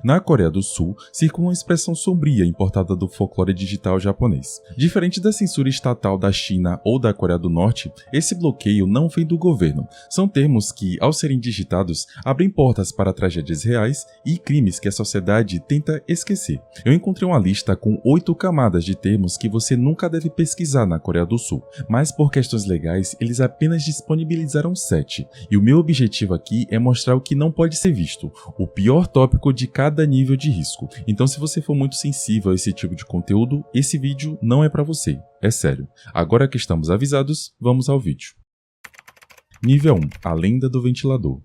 Na Coreia do Sul, circula uma expressão sombria importada do folclore digital japonês. Diferente da censura estatal da China ou da Coreia do Norte, esse bloqueio não vem do governo. São termos que, ao serem digitados, abrem portas para tragédias reais e crimes que a sociedade tenta esquecer. Eu encontrei uma lista com 8 camadas de termos que você nunca deve pesquisar na Coreia do Sul, mas por questões legais eles apenas disponibilizaram 7. E o meu objetivo aqui é mostrar o que não pode ser visto, o pior tópico de cada nível de risco. Então, se você for muito sensível a esse tipo de conteúdo, esse vídeo não é para você. É sério. Agora que estamos avisados, vamos ao vídeo. Nível 1. A lenda do ventilador.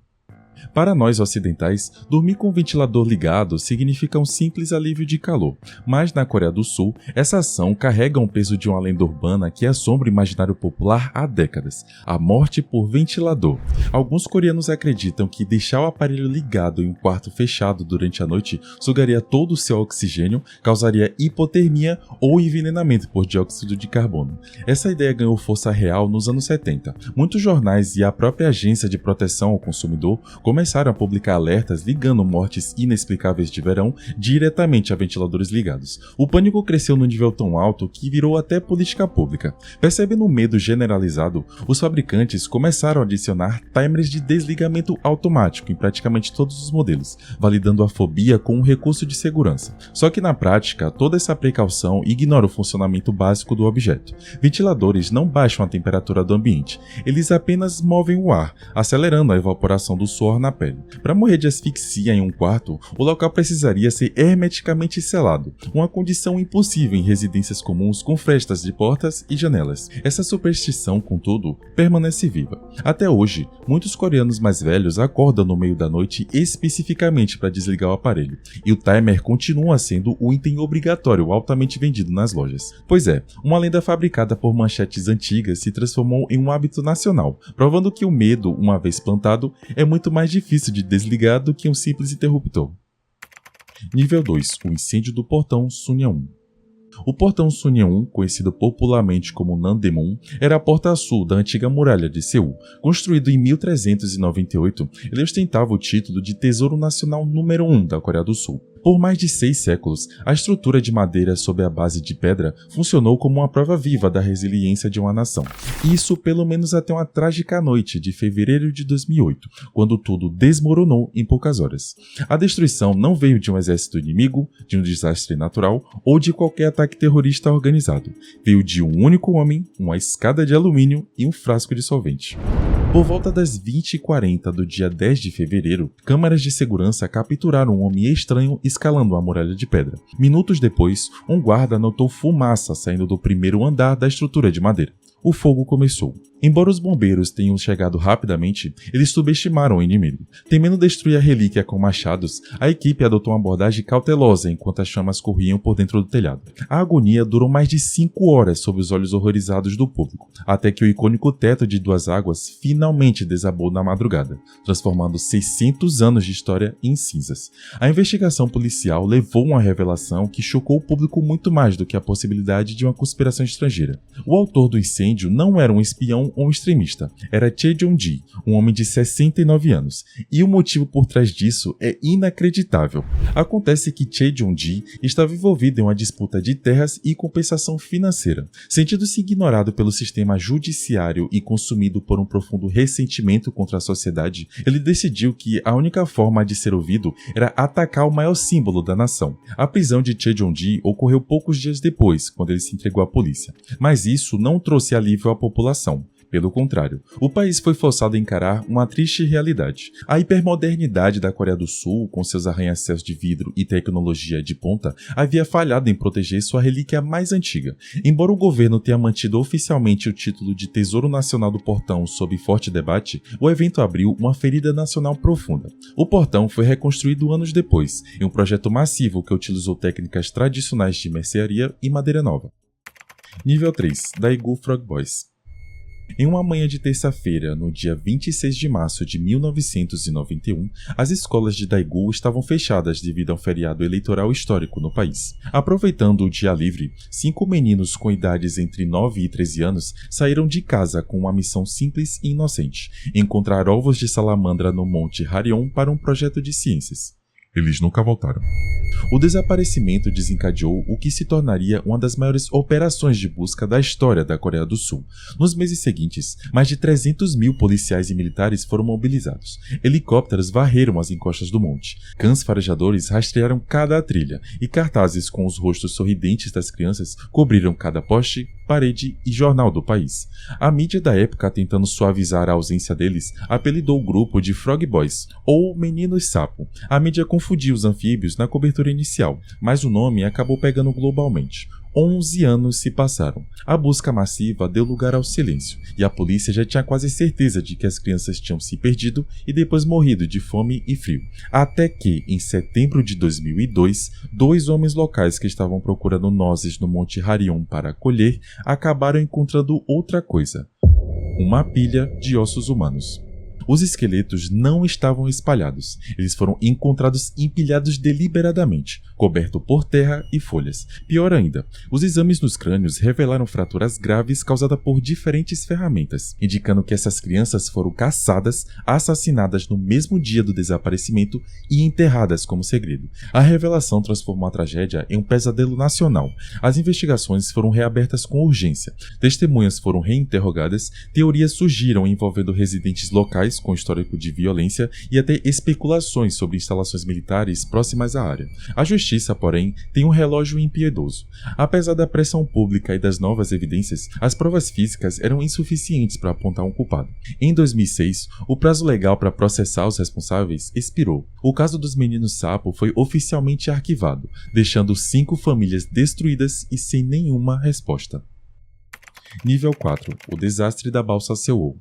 Para nós ocidentais, dormir com o ventilador ligado significa um simples alívio de calor, mas na Coreia do Sul, essa ação carrega um peso de uma lenda urbana que assombra o imaginário popular há décadas: a morte por ventilador. Alguns coreanos acreditam que deixar o aparelho ligado em um quarto fechado durante a noite sugaria todo o seu oxigênio, causaria hipotermia ou envenenamento por dióxido de carbono. Essa ideia ganhou força real nos anos 70. Muitos jornais e a própria Agência de Proteção ao Consumidor começaram a publicar alertas ligando mortes inexplicáveis de verão diretamente a ventiladores ligados. O pânico cresceu num nível tão alto que virou até política pública. Percebendo o medo generalizado, os fabricantes começaram a adicionar timers de desligamento automático em praticamente todos os modelos, validando a fobia com um recurso de segurança. Só que na prática, toda essa precaução ignora o funcionamento básico do objeto. Ventiladores não baixam a temperatura do ambiente, eles apenas movem o ar, acelerando a evaporação do suor na pele. Para morrer de asfixia em um quarto, o local precisaria ser hermeticamente selado, uma condição impossível em residências comuns com frestas de portas e janelas. Essa superstição, contudo, permanece viva. Até hoje, muitos coreanos mais velhos acordam no meio da noite especificamente para desligar o aparelho, e o timer continua sendo o item obrigatório altamente vendido nas lojas. Pois é, uma lenda fabricada por manchetes antigas se transformou em um hábito nacional, provando que o medo, uma vez plantado, é muito mais difícil de desligar do que um simples interruptor. Nível 2. O incêndio do portão Sunyang-un. O portão Sunyang-un, conhecido popularmente como Namdaemun, era a porta sul da antiga muralha de Seul. Construído em 1398, ele ostentava o título de Tesouro Nacional número 1 da Coreia do Sul. Por mais de 6 séculos, a estrutura de madeira sob a base de pedra funcionou como uma prova viva da resiliência de uma nação. Isso pelo menos até uma trágica noite de fevereiro de 2008, quando tudo desmoronou em poucas horas. A destruição não veio de um exército inimigo, de um desastre natural ou de qualquer ataque terrorista organizado. Veio de um único homem, uma escada de alumínio e um frasco de solvente. Por volta das 20h40 do dia 10 de fevereiro, câmeras de segurança capturaram um homem estranho escalando a muralha de pedra. Minutos depois, um guarda notou fumaça saindo do primeiro andar da estrutura de madeira. O fogo começou. Embora os bombeiros tenham chegado rapidamente, eles subestimaram o inimigo. Temendo destruir a relíquia com machados, a equipe adotou uma abordagem cautelosa enquanto as chamas corriam por dentro do telhado. A agonia durou mais de 5 horas sob os olhos horrorizados do público, até que o icônico teto de 2 águas finalmente desabou na madrugada, transformando 600 anos de história em cinzas. A investigação policial levou a uma revelação que chocou o público muito mais do que a possibilidade de uma conspiração estrangeira. O autor do incêndio não era um espião ou um extremista, era Choi Jong-ji, um homem de 69 anos, e o motivo por trás disso é inacreditável. Acontece que Choi Jong-ji estava envolvido em uma disputa de terras e compensação financeira. Sentindo-se ignorado pelo sistema judiciário e consumido por um profundo ressentimento contra a sociedade, ele decidiu que a única forma de ser ouvido era atacar o maior símbolo da nação. A prisão de Choi Jong-ji ocorreu poucos dias depois, quando ele se entregou à polícia, mas isso não trouxe alívio à população. Pelo contrário, o país foi forçado a encarar uma triste realidade. A hipermodernidade da Coreia do Sul, com seus arranha-céus de vidro e tecnologia de ponta, havia falhado em proteger sua relíquia mais antiga. Embora o governo tenha mantido oficialmente o título de Tesouro Nacional do Portão sob forte debate, o evento abriu uma ferida nacional profunda. O portão foi reconstruído anos depois, em um projeto massivo que utilizou técnicas tradicionais de mercearia e madeira nova. Nível 3. Daegu Frog Boys. Em uma manhã de terça-feira, no dia 26 de março de 1991, as escolas de Daegu estavam fechadas devido a um feriado eleitoral histórico no país. Aproveitando o dia livre, 5 meninos com idades entre 9 e 13 anos saíram de casa com uma missão simples e inocente: encontrar ovos de salamandra no Monte Harion para um projeto de ciências. Eles nunca voltaram. O desaparecimento desencadeou o que se tornaria uma das maiores operações de busca da história da Coreia do Sul. Nos meses seguintes, mais de 300 mil policiais e militares foram mobilizados. Helicópteros varreram as encostas do monte. Cães farejadores rastrearam cada trilha e cartazes com os rostos sorridentes das crianças cobriram cada poste, parede e jornal do país. A mídia da época, tentando suavizar a ausência deles, apelidou o grupo de Frog Boys, ou Meninos Sapo. A mídia confundiu os anfíbios na cobertura inicial, mas o nome acabou pegando globalmente. 11 anos se passaram. A busca massiva deu lugar ao silêncio, e a polícia já tinha quase certeza de que as crianças tinham se perdido e depois morrido de fome e frio. Até que, em setembro de 2002, 2 homens locais que estavam procurando nozes no Monte Harion para colher, acabaram encontrando outra coisa: uma pilha de ossos humanos. Os esqueletos não estavam espalhados, eles foram encontrados empilhados deliberadamente, cobertos por terra e folhas. Pior ainda, os exames nos crânios revelaram fraturas graves causadas por diferentes ferramentas, indicando que essas crianças foram caçadas, assassinadas no mesmo dia do desaparecimento e enterradas como segredo. A revelação transformou a tragédia em um pesadelo nacional. As investigações foram reabertas com urgência, testemunhas foram reinterrogadas, teorias surgiram envolvendo residentes locais com histórico de violência e até especulações sobre instalações militares próximas à área. A justiça, porém, tem um relógio impiedoso. Apesar da pressão pública e das novas evidências, as provas físicas eram insuficientes para apontar um culpado. Em 2006, o prazo legal para processar os responsáveis expirou. O caso dos meninos Sapo foi oficialmente arquivado, deixando 5 famílias destruídas e sem nenhuma resposta. Nível 4. O desastre da balsa Sewol.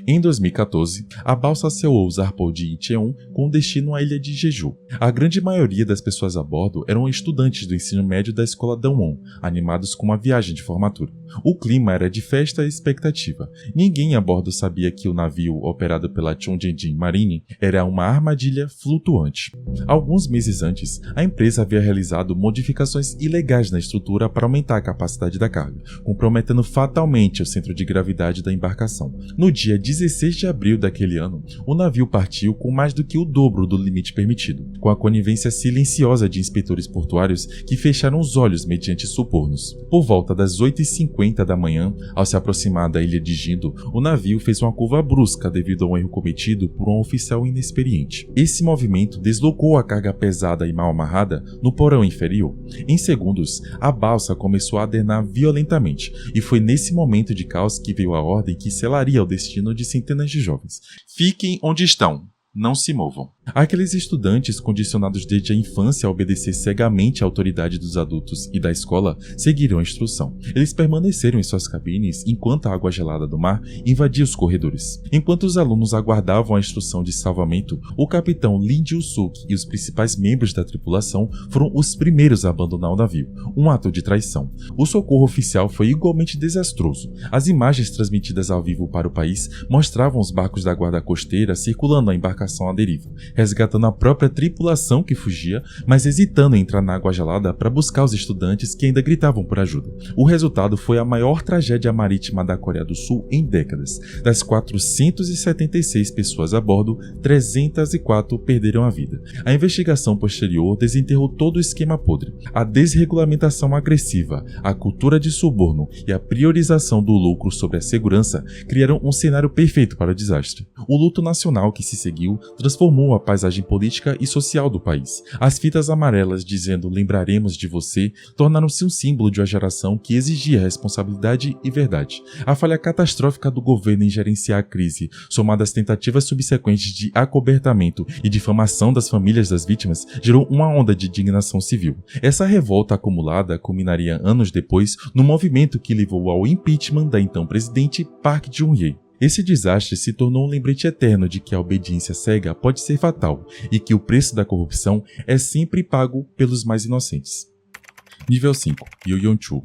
Em 2014, a balsa Sewol zarpou de Incheon com destino à ilha de Jeju. A grande maioria das pessoas a bordo eram estudantes do ensino médio da escola Dawon, animados com uma viagem de formatura. O clima era de festa e expectativa. Ninguém a bordo sabia que o navio, operado pela Chongjin Marine, era uma armadilha flutuante. Alguns meses antes, a empresa havia realizado modificações ilegais na estrutura para aumentar a capacidade da carga, comprometendo fatalmente o centro de gravidade da embarcação. No dia 16 de abril daquele ano, o navio partiu com mais do que o dobro do limite permitido, com a conivência silenciosa de inspetores portuários que fecharam os olhos mediante subornos. Por volta das 8h50 da manhã, ao se aproximar da ilha de Jindo, o navio fez uma curva brusca devido a um erro cometido por um oficial inexperiente. Esse movimento deslocou a carga pesada e mal amarrada no porão inferior. Em segundos, a balsa começou a adernar violentamente, e foi nesse momento de caos que veio a ordem que selaria o destino de centenas de jovens. Fiquem onde estão. Não se movam. Aqueles estudantes condicionados desde a infância a obedecer cegamente à autoridade dos adultos e da escola seguiram a instrução. Eles permaneceram em suas cabines enquanto a água gelada do mar invadia os corredores. Enquanto os alunos aguardavam a instrução de salvamento, o capitão Lee Ju-suk e os principais membros da tripulação foram os primeiros a abandonar o navio, um ato de traição. O socorro oficial foi igualmente desastroso. As imagens transmitidas ao vivo para o país mostravam os barcos da guarda costeira circulando a embarcação à deriva, resgatando a própria tripulação que fugia, mas hesitando em entrar na água gelada para buscar os estudantes que ainda gritavam por ajuda. O resultado foi a maior tragédia marítima da Coreia do Sul em décadas. Das 476 pessoas a bordo, 304 perderam a vida. A investigação posterior desenterrou todo o esquema podre. A desregulamentação agressiva, a cultura de suborno e a priorização do lucro sobre a segurança criaram um cenário perfeito para o desastre. O luto nacional que se seguiu transformou a paisagem política e social do país. As fitas amarelas dizendo "lembraremos de você" tornaram-se um símbolo de uma geração que exigia responsabilidade e verdade. A falha catastrófica do governo em gerenciar a crise, somada às tentativas subsequentes de acobertamento e difamação das famílias das vítimas, gerou uma onda de indignação civil. Essa revolta acumulada culminaria anos depois no movimento que levou ao impeachment da então presidente Park Geun-hye. Esse desastre se tornou um lembrete eterno de que a obediência cega pode ser fatal e que o preço da corrupção é sempre pago pelos mais inocentes. Nível 5. Yeonju.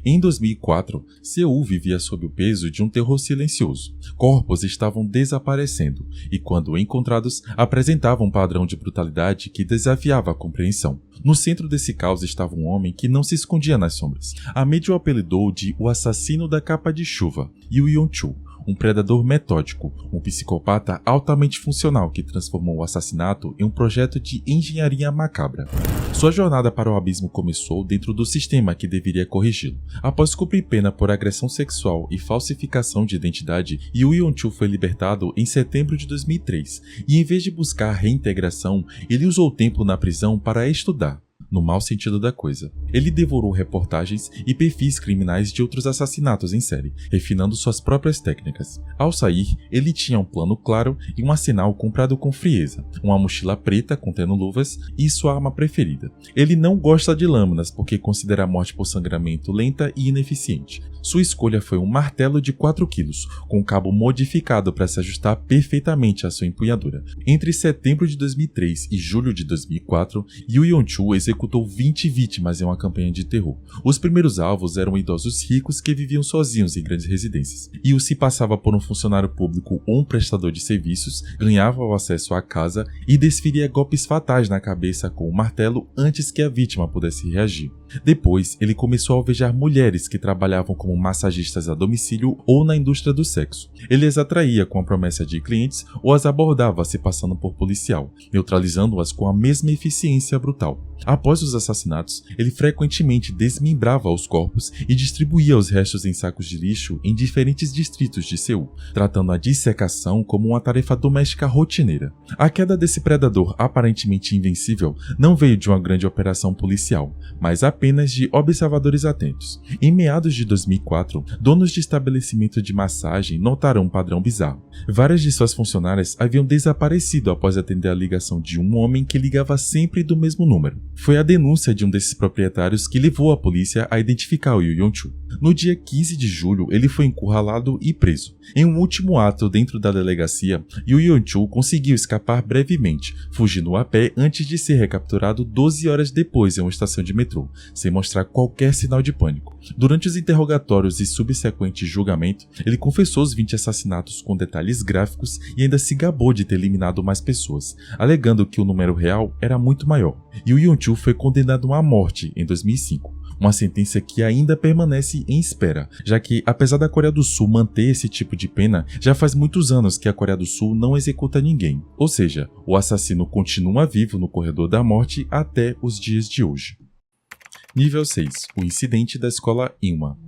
Em 2004, Seul vivia sob o peso de um terror silencioso. Corpos estavam desaparecendo e, quando encontrados, apresentavam um padrão de brutalidade que desafiava a compreensão. No centro desse caos estava um homem que não se escondia nas sombras. A mídia o apelidou de "o assassino da capa de chuva", Yu Yeon-chul. um predador metódico, um psicopata altamente funcional que transformou o assassinato em um projeto de engenharia macabra. Sua jornada para o abismo começou dentro do sistema que deveria corrigi-lo. Após cumprir pena por agressão sexual e falsificação de identidade, Yu Yong-chul foi libertado em setembro de 2003 e, em vez de buscar reintegração, ele usou o tempo na prisão para estudar. No mau sentido da coisa. Ele devorou reportagens e perfis criminais de outros assassinatos em série, refinando suas próprias técnicas. Ao sair, ele tinha um plano claro e um arsenal comprado com frieza, uma mochila preta contendo luvas e sua arma preferida. Ele não gosta de lâminas porque considera a morte por sangramento lenta e ineficiente. Sua escolha foi um martelo de 4 kg, com um cabo modificado para se ajustar perfeitamente à sua empunhadura. Entre setembro de 2003 e julho de 2004, Yu Yong-chul executou 20 vítimas em uma campanha de terror. Os primeiros alvos eram idosos ricos que viviam sozinhos em grandes residências. Yu se passava por um funcionário público ou um prestador de serviços, ganhava o acesso à casa e desferia golpes fatais na cabeça com o martelo antes que a vítima pudesse reagir. Depois, ele começou a alvejar mulheres que trabalhavam como massagistas a domicílio ou na indústria do sexo. Ele as atraía com a promessa de clientes ou as abordava se passando por policial, neutralizando-as com a mesma eficiência brutal. Após os assassinatos, ele frequentemente desmembrava os corpos e distribuía os restos em sacos de lixo em diferentes distritos de Seul, tratando a dissecação como uma tarefa doméstica rotineira. A queda desse predador aparentemente invencível não veio de uma grande operação policial, mas apenas de observadores atentos. Em meados de 2004, donos de estabelecimento de massagem notaram um padrão bizarro. Várias de suas funcionárias haviam desaparecido após atender a ligação de um homem que ligava sempre do mesmo número. Foi a denúncia de um desses proprietários que levou a polícia a identificar o Yu Yong-chul. No dia 15 de julho, ele foi encurralado e preso. Em um último ato dentro da delegacia, Yu Yong-chul conseguiu escapar brevemente, fugindo a pé antes de ser recapturado 12 horas depois em uma estação de metrô, sem mostrar qualquer sinal de pânico. Durante os interrogatórios e subsequente julgamento, ele confessou os 20 assassinatos com detalhes gráficos e ainda se gabou de ter eliminado mais pessoas, alegando que o número real era muito maior. Yu Yong-chul foi condenado à morte em 2005. Uma sentença que ainda permanece em espera, já que, apesar da Coreia do Sul manter esse tipo de pena, já faz muitos anos que a Coreia do Sul não executa ninguém. Ou seja, o assassino continua vivo no corredor da morte até os dias de hoje. Nível 6. O incidente da escola Inma.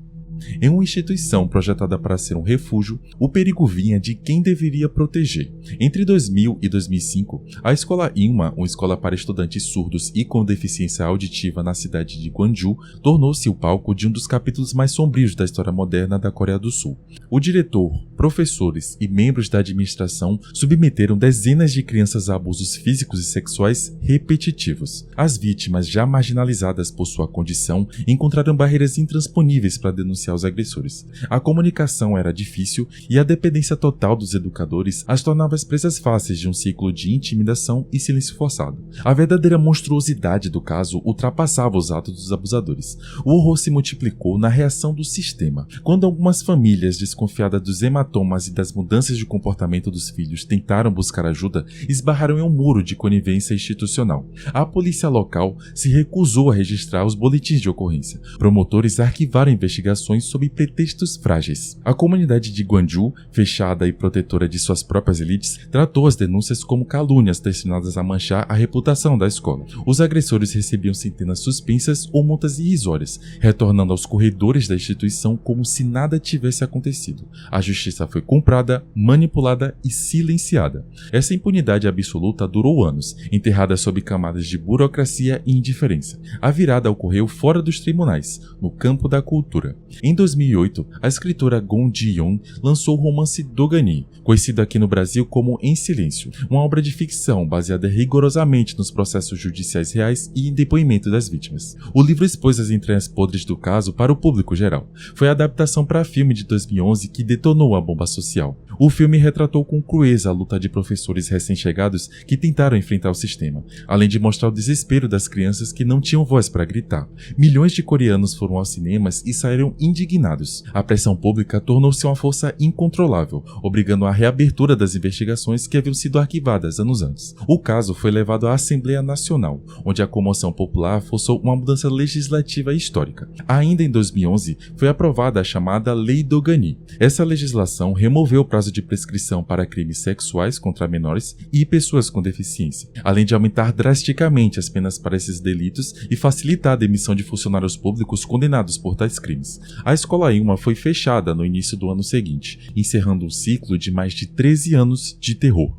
Em uma instituição projetada para ser um refúgio, o perigo vinha de quem deveria proteger. Entre 2000 e 2005, a escola Inma, uma escola para estudantes surdos e com deficiência auditiva na cidade de Gwangju, tornou-se o palco de um dos capítulos mais sombrios da história moderna da Coreia do Sul. O diretor, professores e membros da administração submeteram dezenas de crianças a abusos físicos e sexuais repetitivos. As vítimas, já marginalizadas por sua condição, encontraram barreiras intransponíveis para denunciar os agressores. A comunicação era difícil e a dependência total dos educadores as tornava presas fáceis de um ciclo de intimidação e silêncio forçado. A verdadeira monstruosidade do caso ultrapassava os atos dos abusadores. O horror se multiplicou na reação do sistema. Quando algumas famílias, desconfiadas dos hematomas e das mudanças de comportamento dos filhos, tentaram buscar ajuda, esbarraram em um muro de conivência institucional. A polícia local se recusou a registrar os boletins de ocorrência. Promotores arquivaram investigações sob pretextos frágeis. A comunidade de Gwangju, fechada e protetora de suas próprias elites, tratou as denúncias como calúnias destinadas a manchar a reputação da escola. Os agressores recebiam centenas suspensas ou multas irrisórias, retornando aos corredores da instituição como se nada tivesse acontecido. A justiça foi comprada, manipulada e silenciada. Essa impunidade absoluta durou anos, enterrada sob camadas de burocracia e indiferença. A virada ocorreu fora dos tribunais, no campo da cultura. Em 2008, a escritora Gong Ji-young lançou o romance Dogani, conhecido aqui no Brasil como Em Silêncio, uma obra de ficção baseada rigorosamente nos processos judiciais reais e em depoimento das vítimas. O livro expôs as entranhas podres do caso para o público geral. Foi a adaptação para filme de 2011 que detonou a bomba social. O filme retratou com crueza a luta de professores recém-chegados que tentaram enfrentar o sistema, além de mostrar o desespero das crianças que não tinham voz para gritar. Milhões de coreanos foram aos cinemas e saíram indiferentes indignados. A pressão pública tornou-se uma força incontrolável, obrigando à reabertura das investigações que haviam sido arquivadas anos antes. O caso foi levado à Assembleia Nacional, onde a comoção popular forçou uma mudança legislativa histórica. Ainda em 2011, foi aprovada a chamada Lei do Gani. Essa legislação removeu o prazo de prescrição para crimes sexuais contra menores e pessoas com deficiência, além de aumentar drasticamente as penas para esses delitos e facilitar a demissão de funcionários públicos condenados por tais crimes. A escola Ilma foi fechada no início do ano seguinte, encerrando um ciclo de mais de 13 anos de terror.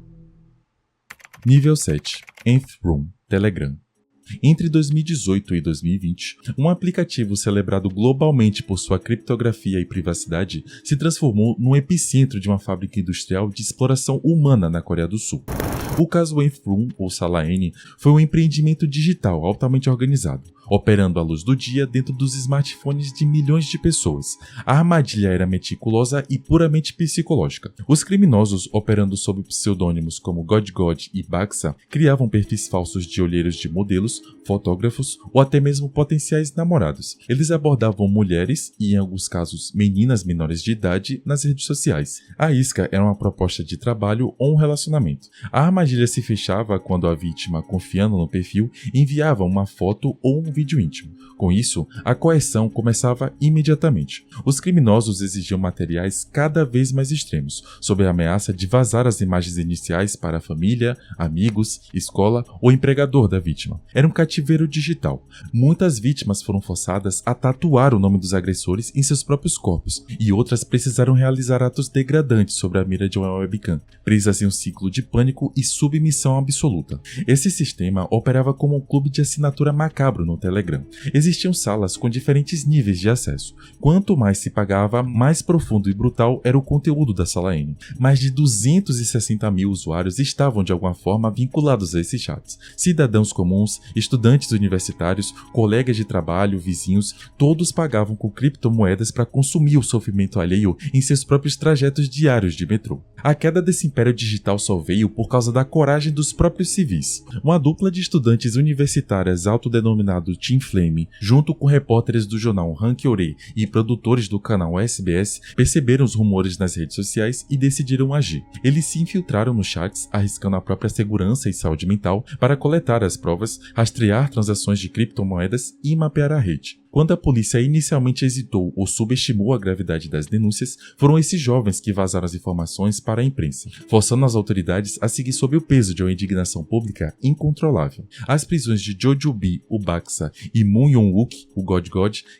Nível 7. Nth Room, Telegram. Entre 2018 e 2020, um aplicativo celebrado globalmente por sua criptografia e privacidade se transformou num epicentro de uma fábrica industrial de exploração humana na Coreia do Sul. O caso Nth Room, ou Sala N, foi um empreendimento digital altamente organizado, operando à luz do dia dentro dos smartphones de milhões de pessoas. A armadilha era meticulosa e puramente psicológica. Os criminosos, operando sob pseudônimos como God e Baxa, criavam perfis falsos de olheiros de modelos, fotógrafos ou até mesmo potenciais namorados. Eles abordavam mulheres e, em alguns casos, meninas menores de idade nas redes sociais. A isca era uma proposta de trabalho ou um relacionamento. A armadilha se fechava quando a vítima, confiando no perfil, enviava uma foto ou um vídeo íntimo. Com isso, a coerção começava imediatamente. Os criminosos exigiam materiais cada vez mais extremos, sob a ameaça de vazar as imagens iniciais para a família, amigos, escola ou empregador da vítima. Era um cativeiro digital. Muitas vítimas foram forçadas a tatuar o nome dos agressores em seus próprios corpos, e outras precisaram realizar atos degradantes sobre a mira de uma webcam, presas em um ciclo de pânico e submissão absoluta. Esse sistema operava como um clube de assinatura macabro no Telegram. Existiam salas com diferentes níveis de acesso. Quanto mais se pagava, mais profundo e brutal era o conteúdo da Sala N. Mais de 260 mil usuários estavam de alguma forma vinculados a esses chats. Cidadãos comuns, estudantes universitários, colegas de trabalho, vizinhos, todos pagavam com criptomoedas para consumir o sofrimento alheio em seus próprios trajetos diários de metrô. A queda desse império digital só veio por causa da coragem dos próprios civis. Uma dupla de estudantes universitárias autodenominados Team Flame, junto com repórteres do jornal Hankyoreh e produtores do canal SBS, perceberam os rumores nas redes sociais e decidiram agir. Eles se infiltraram nos chats, arriscando a própria segurança e saúde mental para coletar as provas, rastrear transações de criptomoedas e mapear a rede. Quando a polícia inicialmente hesitou ou subestimou a gravidade das denúncias, foram esses jovens que vazaram as informações para a imprensa, forçando as autoridades a seguir sob o peso de uma indignação pública incontrolável. As prisões de Jo Joo-bi, o Baxa, e Moon Young-wook, o God,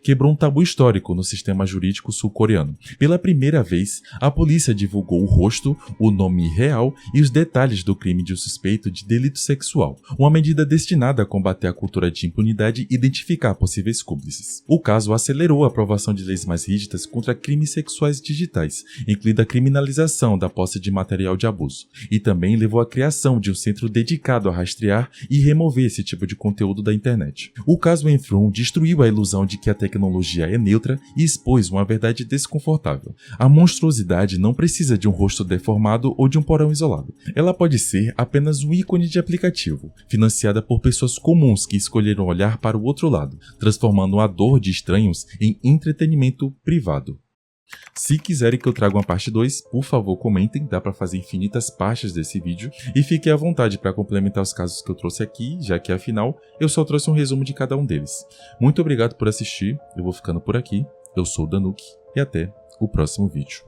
quebrou um tabu histórico no sistema jurídico sul-coreano. Pela primeira vez, a polícia divulgou o rosto, o nome real e os detalhes do crime de um suspeito de delito sexual, uma medida destinada a combater a cultura de impunidade e identificar possíveis cúmplices. O caso acelerou a aprovação de leis mais rígidas contra crimes sexuais digitais, incluindo a criminalização da posse de material de abuso, e também levou à criação de um centro dedicado a rastrear e remover esse tipo de conteúdo da internet. O caso Nth Room destruiu a ilusão de que a tecnologia é neutra e expôs uma verdade desconfortável. A monstruosidade não precisa de um rosto deformado ou de um porão isolado. Ela pode ser apenas um ícone de aplicativo, financiada por pessoas comuns que escolheram olhar para o outro lado, transformando a dor de estranhos em entretenimento privado. Se quiserem que eu traga uma parte 2, por favor comentem, dá para fazer infinitas partes desse vídeo, e fiquem à vontade para complementar os casos que eu trouxe aqui, já que afinal eu só trouxe um resumo de cada um deles. Muito obrigado por assistir, eu vou ficando por aqui, eu sou o Danuk e até o próximo vídeo.